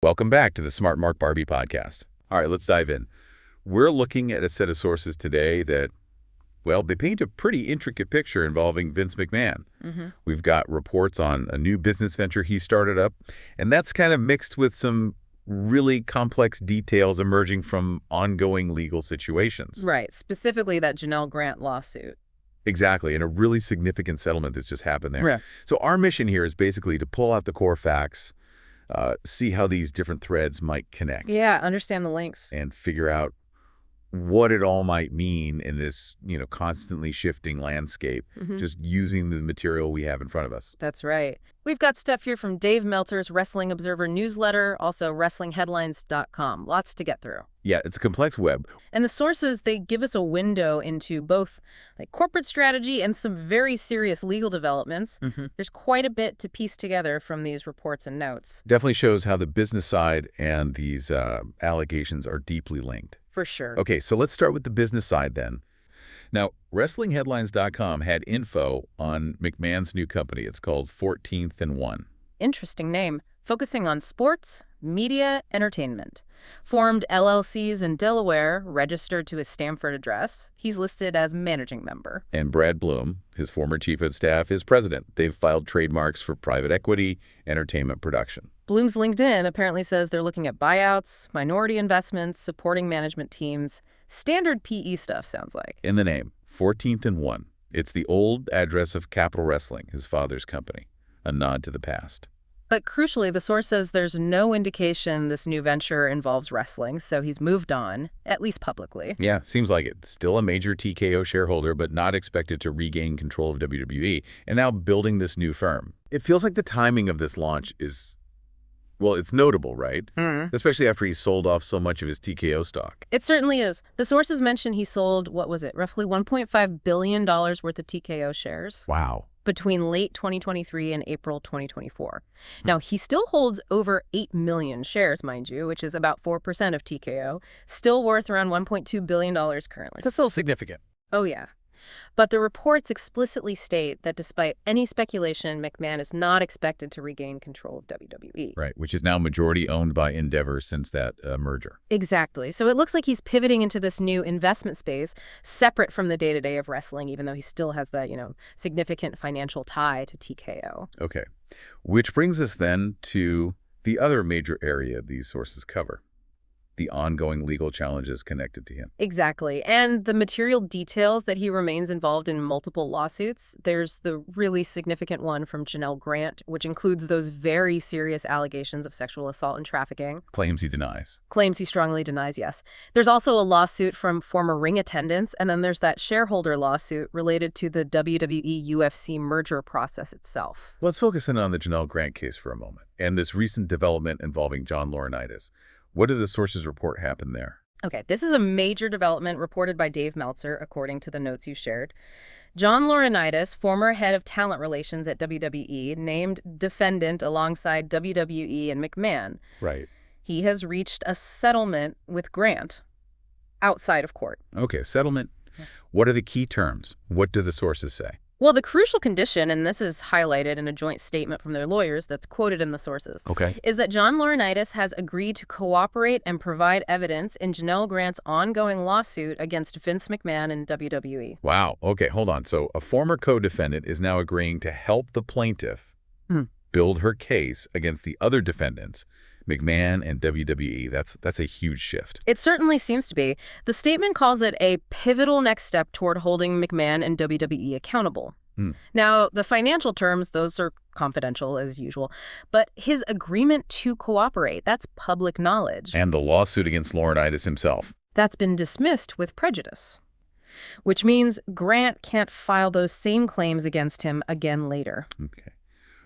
Welcome back to the SmartMark Barbie podcast. All right, let's dive in. We're looking at a set of sources today that, well, they paint a pretty intricate picture involving Vince McMahon. We've got reports on a new business venture he started up, and that's kind of mixed with some really complex details emerging from ongoing legal situations. Right, specifically that Janel Grant lawsuit. Exactly, and a really significant settlement that's just happened there. Yeah. So our mission here is basically to pull out the core facts, see how these different threads might connect. Yeah, understand the links. And figure out what it all might mean in this, constantly shifting landscape, just using the material we have in front of us. That's right. We've got stuff here from Dave Meltzer's Wrestling Observer newsletter, also WrestlingHeadlines.com. Lots to get through. Yeah, it's a complex web. And the sources, they give us a window into both corporate strategy and some very serious legal developments. There's quite a bit to piece together from these reports and notes. Definitely shows how the business side and these allegations are deeply linked. For sure. Okay, so let's start with the business side then. Now, WrestlingHeadlines.com had info on McMahon's new company. It's called 14th and 1. Interesting name. Focusing on sports, media, entertainment. Formed LLCs in Delaware, registered to his Stamford address. He's listed as managing member. And Brad Blum, his former chief of staff, is president. They've filed trademarks for private equity, entertainment production. Blum's LinkedIn apparently says they're looking at buyouts, minority investments, supporting management teams. Standard PE stuff, sounds like. In the name, 14th and 1. It's the old address of Capital Wrestling, his father's company. A nod to the past. But crucially, the source says there's no indication this new venture involves wrestling, so he's moved on, at least publicly. Yeah, seems like it. Still a major TKO shareholder, but not expected to regain control of WWE, and now building this new firm. It feels like the timing of this launch is, well, it's notable, right? Especially after he sold off so much of his TKO stock. It certainly is. The sources mention he sold, roughly $1.5 billion worth of TKO shares. Wow. Between late 2023 and April 2024. Now, he still holds over 8 million shares, mind you, which is about 4% of TKO, still worth around $1.2 billion currently. That's still significant. Oh, yeah. But the reports explicitly state that despite any speculation, McMahon is not expected to regain control of WWE. Right, which is now majority owned by Endeavor since that merger. Exactly. So it looks like he's pivoting into this new investment space, separate from the day-to-day of wrestling, even though he still has that, significant financial tie to TKO. Okay, which brings us then to the other major area these sources cover. The ongoing legal challenges connected to him. Exactly. And the material details that he remains involved in multiple lawsuits. There's the really significant one from Janel Grant, which includes those very serious allegations of sexual assault and trafficking. Claims he denies. Claims he strongly denies, yes. There's also a lawsuit from former ring attendants, and then there's that shareholder lawsuit related to the WWE UFC merger process itself. Let's focus in on the Janel Grant case for a moment, and this recent development involving John Laurinaitis. What did the sources report happened there? Okay, this is a major development reported by Dave Meltzer, according to the notes you shared. John Laurinaitis, former head of talent relations at WWE, named defendant alongside WWE and McMahon. Right. He has reached a settlement with Grant outside of court. Okay, settlement. What are the key terms? What do the sources say? Well, the crucial condition, and this is highlighted in a joint statement from their lawyers that's quoted in the sources, is that John Laurinaitis has agreed to cooperate and provide evidence in Janel Grant's ongoing lawsuit against Vince McMahon and WWE. Wow. Okay, hold on. So a former co-defendant is now agreeing to help the plaintiff build her case against the other defendants, McMahon and WWE. That's a huge shift. It certainly seems to be. The statement calls it a pivotal next step toward holding McMahon and WWE accountable. Now, the financial terms, those are confidential as usual, but his agreement to cooperate, that's public knowledge. And the lawsuit against Laurinaitis himself. That's been dismissed with prejudice, which means Grant can't file those same claims against him again later. Okay.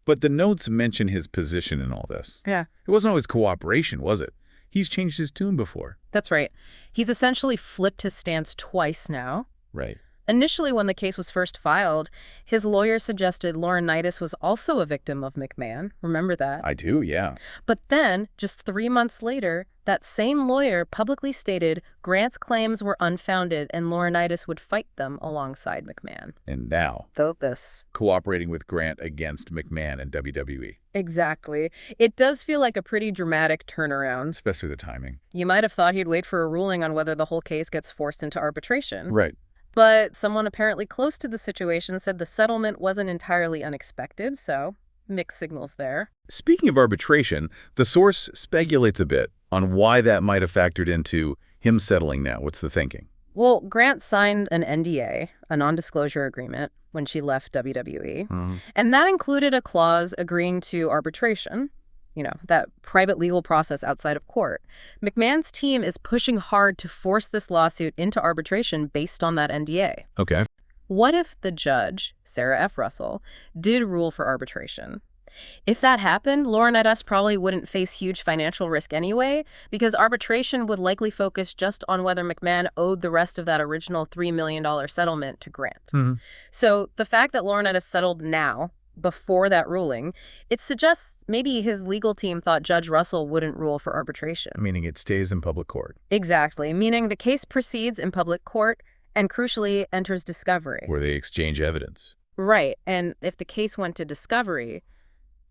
But the notes mention his position in all this. Yeah. It wasn't always cooperation, was it? He's changed his tune before. That's right. He's essentially flipped his stance twice now. Right. Initially, when the case was first filed, his lawyer suggested Laurinaitis was also a victim of McMahon. Remember that? I do, yeah. But then, just 3 months later, that same lawyer publicly stated Grant's claims were unfounded and Laurinaitis would fight them alongside McMahon. And now, This. cooperating with Grant against McMahon and WWE. Exactly. It does feel like a pretty dramatic turnaround. Especially the timing. You might have thought he'd wait for a ruling on whether the whole case gets forced into arbitration. Right. But someone apparently close to the situation said the settlement wasn't entirely unexpected, so mixed signals there. Speaking of arbitration, the source speculates a bit on why that might have factored into him settling now. What's the thinking? Well, Grant signed an NDA, a non-disclosure agreement, when she left WWE, and that included a clause agreeing to arbitration, that private legal process outside of court. McMahon's team is pushing hard to force this lawsuit into arbitration based on that NDA. Okay. What if the judge, Sarah F. Russell, did rule for arbitration? If that happened, Laurinaitis probably wouldn't face huge financial risk anyway, because arbitration would likely focus just on whether McMahon owed the rest of that original $3 million settlement to Grant. So the fact that Laurinaitis settled now, before that ruling, it suggests maybe his legal team thought Judge Russell wouldn't rule for arbitration. Meaning it stays in public court. Exactly, meaning the case proceeds in public court and, crucially, enters discovery. Where they exchange evidence. Right, and if the case went to discovery,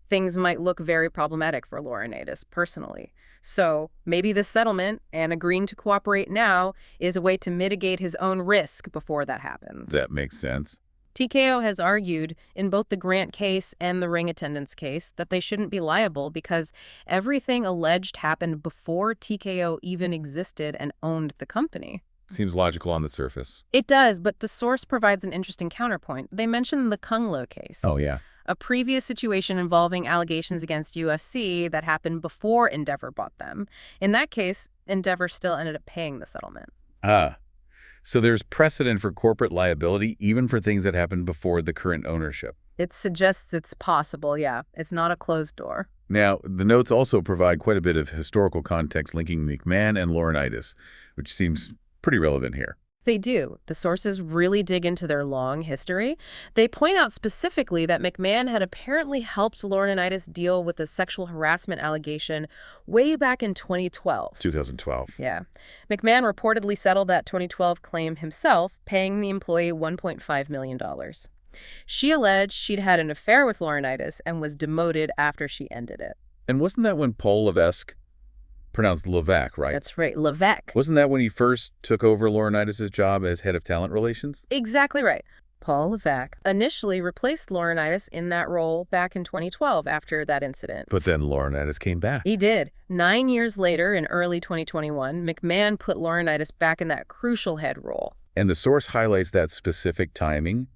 things might look very problematic for Laurinaitis personally. So maybe this settlement and agreeing to cooperate now is a way to mitigate his own risk before that happens. That makes sense. TKO has argued in both the Grant case and the ring attendance case that they shouldn't be liable because everything alleged happened before TKO even existed and owned the company. Seems logical on the surface. It does, but the source provides an interesting counterpoint. They mention the Kung Lo case. Oh, yeah. A previous situation involving allegations against UFC that happened before Endeavor bought them. In that case, Endeavor still ended up paying the settlement. So there's precedent for corporate liability even for things that happened before the current ownership. It suggests it's possible, yeah. It's not a closed door. Now, the notes also provide quite a bit of historical context linking McMahon and Laurinaitis, which seems pretty relevant here. They do. The sources really dig into their long history. They point out specifically that McMahon had apparently helped Laurinaitis deal with a sexual harassment allegation way back in 2012. 2012. Yeah. McMahon reportedly settled that 2012 claim himself, paying the employee $1.5 million. She alleged she'd had an affair with Laurinaitis and was demoted after she ended it. And wasn't that when Paul Levesque, pronounced Levesque, right? That's right, Levesque. Wasn't that when he first took over Laurinaitis' job as head of talent relations? Exactly right. Paul Levesque initially replaced Laurinaitis in that role back in 2012 after that incident. But then Laurinaitis came back. He did. 9 years later, in early 2021, McMahon put Laurinaitis back in that crucial head role. And the source highlights that specific timing,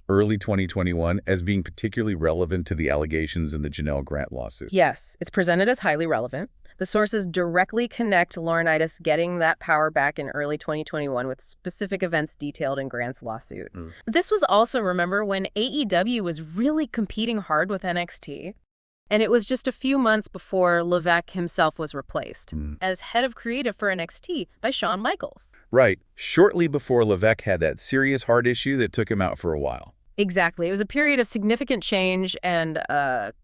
early 2021, as being particularly relevant to the allegations in the Janel Grant lawsuit. Yes, it's presented as highly relevant. The sources directly connect Laurinaitis getting that power back in early 2021 with specific events detailed in Grant's lawsuit. This was also, remember, when AEW was really competing hard with NXT. And it was just a few months before Levesque himself was replaced as head of creative for NXT by Shawn Michaels. Right. Shortly before Levesque had that serious heart issue that took him out for a while. Exactly. It was a period of significant change and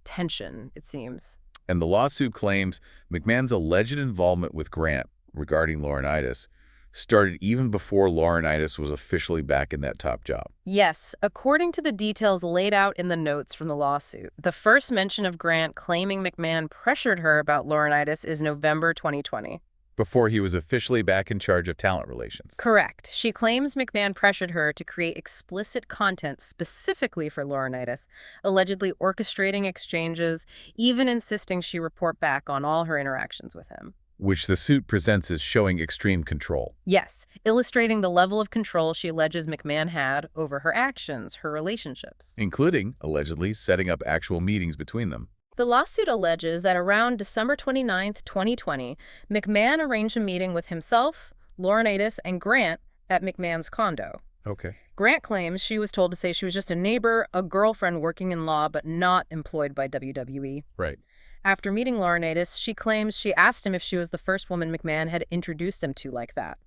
tension, it seems. And the lawsuit claims McMahon's alleged involvement with Grant regarding Laurinaitis started even before Laurinaitis was officially back in that top job. Yes, according to the details laid out in the notes from the lawsuit, the first mention of Grant claiming McMahon pressured her about Laurinaitis is November 2020. Before he was officially back in charge of talent relations. Correct. She claims McMahon pressured her to create explicit content specifically for Laurinaitis, allegedly orchestrating exchanges, even insisting she report back on all her interactions with him. Which the suit presents as showing extreme control. Yes, illustrating the level of control she alleges McMahon had over her actions, her relationships. Including, allegedly, setting up actual meetings between them. The lawsuit alleges that around December 29, 2020, McMahon arranged a meeting with himself, Laurinaitis, and Grant at McMahon's condo. Okay. Grant claims she was told to say she was just a neighbor, a girlfriend working in law, but not employed by WWE. Right. After meeting Laurinaitis, she claims she asked him if she was the first woman McMahon had introduced him to like that.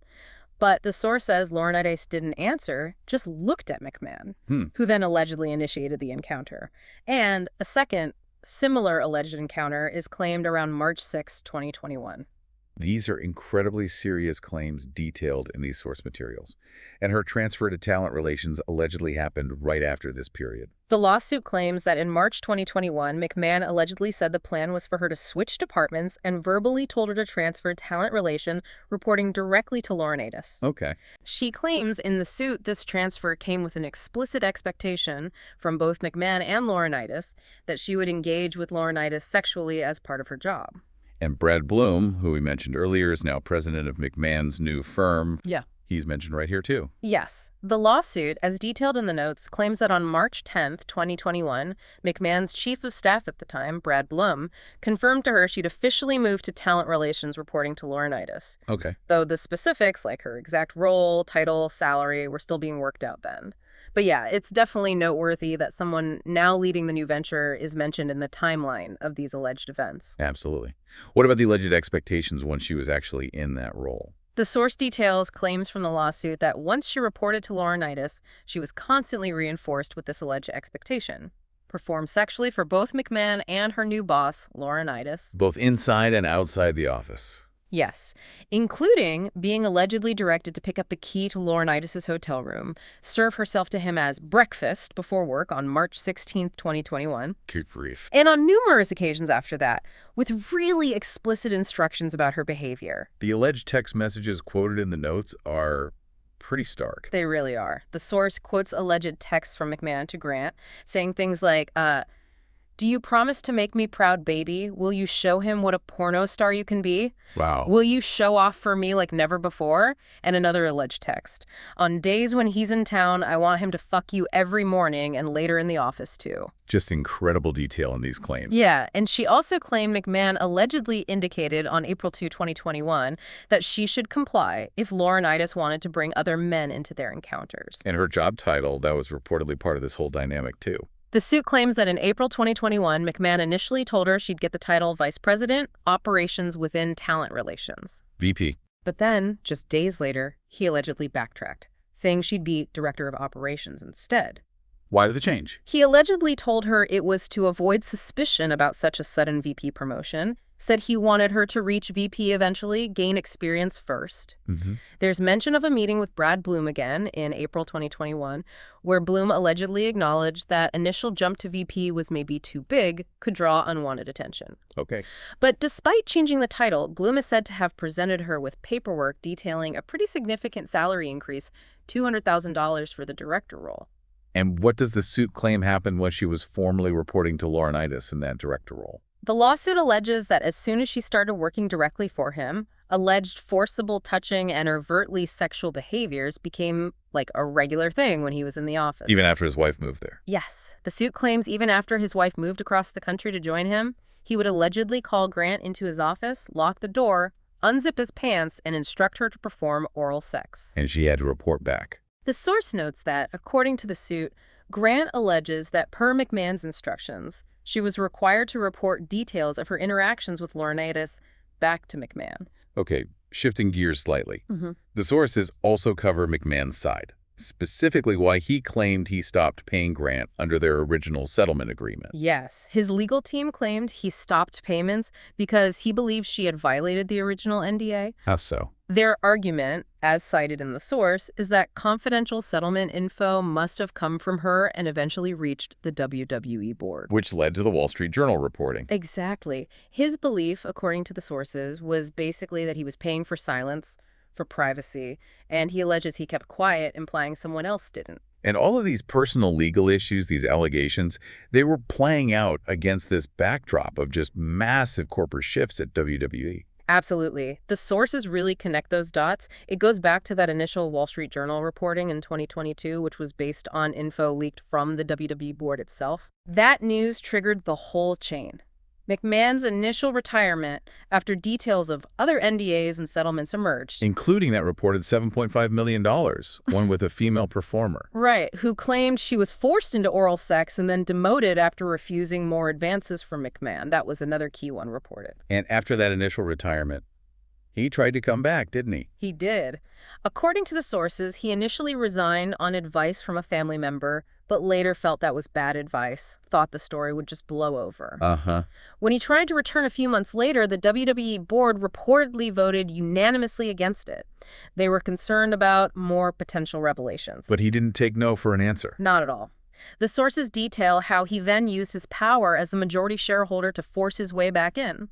But the source says Laurinaitis didn't answer, just looked at McMahon, who then allegedly initiated the encounter. And a second, similar alleged encounter is claimed around March 6, 2021. These are incredibly serious claims detailed in these source materials. And her transfer to talent relations allegedly happened right after this period. The lawsuit claims that in March 2021, McMahon allegedly said the plan was for her to switch departments and verbally told her to transfer talent relations, reporting directly to Laurinaitis. Okay. She claims in the suit this transfer came with an explicit expectation from both McMahon and Laurinaitis that she would engage with Laurinaitis sexually as part of her job. And Brad Blum, who we mentioned earlier, is now president of McMahon's new firm. Yeah. He's mentioned right here, too. Yes. The lawsuit, as detailed in the notes, claims that on March 10, 2021, McMahon's chief of staff at the time, Brad Blum, confirmed to her she'd officially moved to talent relations reporting to Laurinaitis. Okay. Though the specifics, like her exact role, title, salary, were still being worked out then. But yeah, it's definitely noteworthy that someone now leading the new venture is mentioned in the timeline of these alleged events. Absolutely. What about the alleged expectations once she was actually in that role? The source details claims from the lawsuit that once she reported to Laurinaitis, she was constantly reinforced with this alleged expectation. Perform sexually for both McMahon and her new boss, Laurinaitis. Both inside and outside the office. Yes, including being allegedly directed to pick up a key to Laurinaitis' hotel room, serve herself to him as breakfast before work on March 16, 2021. Good grief. And on numerous occasions after that, with really explicit instructions about her behavior. The alleged text messages quoted in the notes are pretty stark. They really are. The source quotes alleged texts from McMahon to Grant, saying things like, "Do you promise to make me proud, baby? Will you show him what a porno star you can be? Wow. Will you show off for me like never before?" And another alleged text. "On days when he's in town, I want him to fuck you every morning and later in the office too." Just incredible detail in these claims. Yeah, and she also claimed McMahon allegedly indicated on April 2, 2021, that she should comply if Laurinaitis wanted to bring other men into their encounters. And her job title, that was reportedly part of this whole dynamic too. The suit claims that in April 2021, McMahon initially told her she'd get the title Vice President, Operations within Talent Relations. VP. But then, just days later, he allegedly backtracked, saying she'd be Director of Operations instead. Why the change? He allegedly told her it was to avoid suspicion about such a sudden VP promotion, said he wanted her to reach VP eventually, gain experience first. There's mention of a meeting with Brad Blum again in April 2021, where Blum allegedly acknowledged that initial jump to VP was maybe too big, could draw unwanted attention. Okay. But despite changing the title, Blum is said to have presented her with paperwork detailing a pretty significant salary increase, $200,000 for the director role. And what does the suit claim happened when she was formally reporting to Laurinaitis in that director role? The lawsuit alleges that as soon as she started working directly for him, alleged forcible touching and overtly sexual behaviors became like a regular thing when he was in the office. Even after his wife moved there? Yes. The suit claims even after his wife moved across the country to join him, he would allegedly call Grant into his office, lock the door, unzip his pants, and instruct her to perform oral sex. And she had to report back. The source notes that, according to the suit, Grant alleges that per McMahon's instructions, she was required to report details of her interactions with Laurinaitis back to McMahon. Okay, shifting gears slightly. The sources also cover McMahon's side, specifically why he claimed he stopped paying Grant under their original settlement agreement. Yes, his legal team claimed he stopped payments because he believed she had violated the original NDA. How so? Their argument, as cited in the source, is that confidential settlement info must have come from her and eventually reached the WWE board. Which led to the Wall Street Journal reporting. Exactly. His belief, according to the sources, was basically that he was paying for silence, for privacy, and he alleges he kept quiet, implying someone else didn't. And all of these personal legal issues, these allegations, they were playing out against this backdrop of just massive corporate shifts at WWE. Absolutely. The sources really connect those dots. It goes back to that initial Wall Street Journal reporting in 2022, which was based on info leaked from the WWE board itself. That news triggered the whole chain. McMahon's initial retirement after details of other NDAs and settlements emerged. Including that reported $7.5 million, one with a female performer. Right, who claimed she was forced into oral sex and then demoted after refusing more advances from McMahon. That was another key one reported. And after that initial retirement, He tried to come back, didn't he? He did. According to the sources, he initially resigned on advice from a family member, but later felt that was bad advice, thought the story would just blow over. Uh-huh. When he tried to return a few months later, the WWE board reportedly voted unanimously against it. They were concerned about more potential revelations. But he didn't take no for an answer. Not at all. The sources detail how he then used his power as the majority shareholder to force his way back in.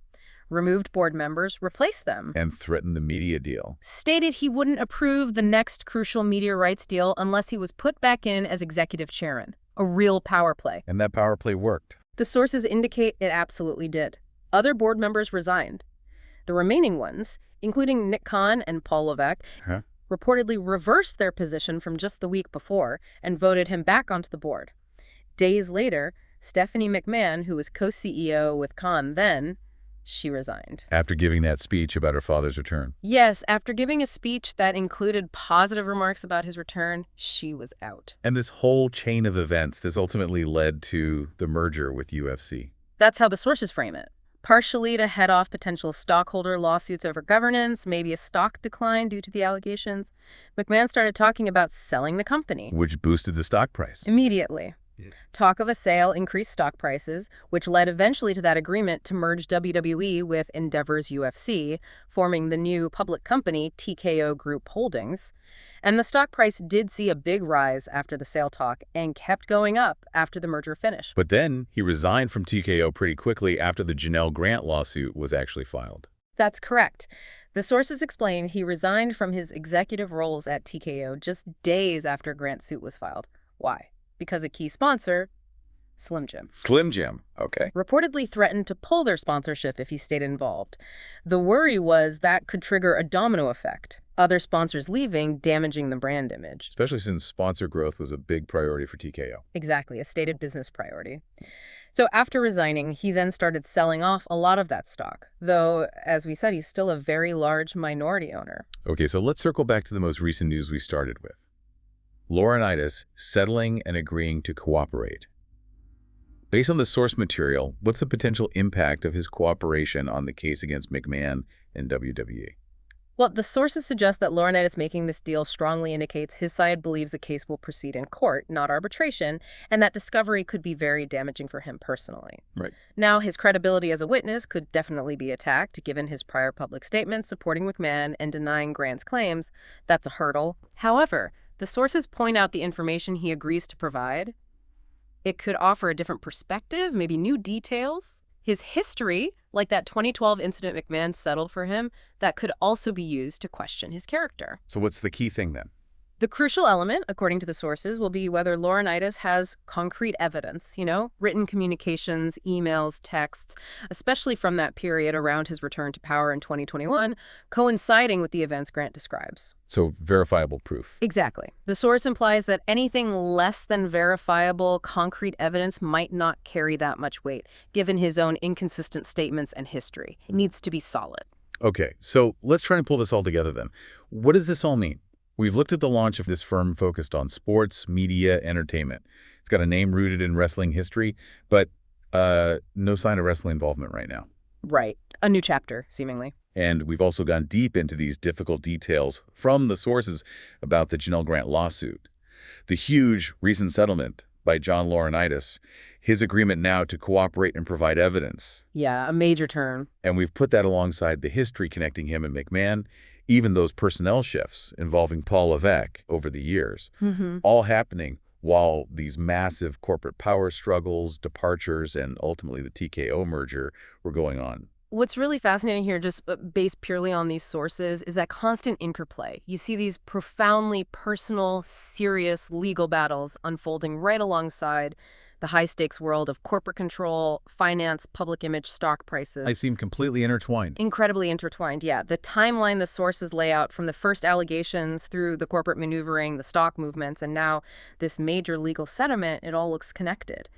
Removed board members, replaced them. And threatened the media deal. Stated he wouldn't approve the next crucial media rights deal unless he was put back in as executive chairman. A real power play. And that power play worked. The sources indicate it absolutely did. Other board members resigned. The remaining ones, including Nick Khan and Paul Levesque, reportedly reversed their position from just the week before and voted him back onto the board. Days later, Stephanie McMahon, who was co-CEO with Khan then, she resigned. After giving that speech about her father's return. Yes, after giving a speech that included positive remarks about his return, she was out. And this whole chain of events, this ultimately led to the merger with UFC. That's how the sources frame it. Partially to head off potential stockholder lawsuits over governance, maybe a stock decline due to the allegations, McMahon started talking about selling the company. Which boosted the stock price. Immediately. Talk of a sale increased stock prices, which led eventually to that agreement to merge WWE with Endeavor's UFC, forming the new public company TKO Group Holdings. And the stock price did see a big rise after the sale talk and kept going up after the merger finished. But then he resigned from TKO pretty quickly after the Janel Grant lawsuit was actually filed. That's correct. The sources explain he resigned from his executive roles at TKO just days after Grant's suit was filed. Why? Because a key sponsor, Slim Jim. Slim Jim, okay. Reportedly threatened to pull their sponsorship if he stayed involved. The worry was that could trigger a domino effect, other sponsors leaving, damaging the brand image. Especially since sponsor growth was a big priority for TKO. Exactly, a stated business priority. So after resigning, he then started selling off a lot of that stock, though, as we said, he's still a very large minority owner. Okay, so let's circle back to the most recent news we started with. Laurinaitis settling and agreeing to cooperate. Based on the source material, what's the potential impact of his cooperation on the case against McMahon and WWE? Well, the sources suggest that Laurinaitis making this deal strongly indicates his side believes the case will proceed in court, not arbitration, and that discovery could be very damaging for him personally. Right. Now, his credibility as a witness could definitely be attacked, given his prior public statements supporting McMahon and denying Grant's claims. That's a hurdle. However, the sources point out the information he agrees to provide. It could offer a different perspective, maybe new details. His history, like that 2012 incident McMahon settled for him, that could also be used to question his character. So what's the key thing then? The crucial element, according to the sources, will be whether Laurinaitis has concrete evidence, written communications, emails, texts, especially from that period around his return to power in 2021, coinciding with the events Grant describes. So verifiable proof. Exactly. The source implies that anything less than verifiable, concrete evidence might not carry that much weight, given his own inconsistent statements and history. It needs to be solid. Okay, so let's try and pull this all together then. What does this all mean? We've looked at the launch of this firm focused on sports, media, entertainment. It's got a name rooted in wrestling history, but no sign of wrestling involvement right now. Right. A new chapter, seemingly. And we've also gone deep into these difficult details from the sources about the Janel Grant lawsuit. The huge recent settlement by John Laurinaitis, his agreement now to cooperate and provide evidence. Yeah, a major turn. And we've put that alongside the history connecting him and McMahon, even those personnel shifts involving Paul Levesque over the years, all happening while these massive corporate power struggles, departures, and ultimately the TKO merger were going on. What's really fascinating here, just based purely on these sources, is that constant interplay. You see these profoundly personal, serious legal battles unfolding right alongside the high-stakes world of corporate control, finance, public image, stock prices. They seem completely intertwined. Incredibly intertwined, yeah. The timeline the sources lay out from the first allegations through the corporate maneuvering, the stock movements, and now this major legal settlement, it all looks connected.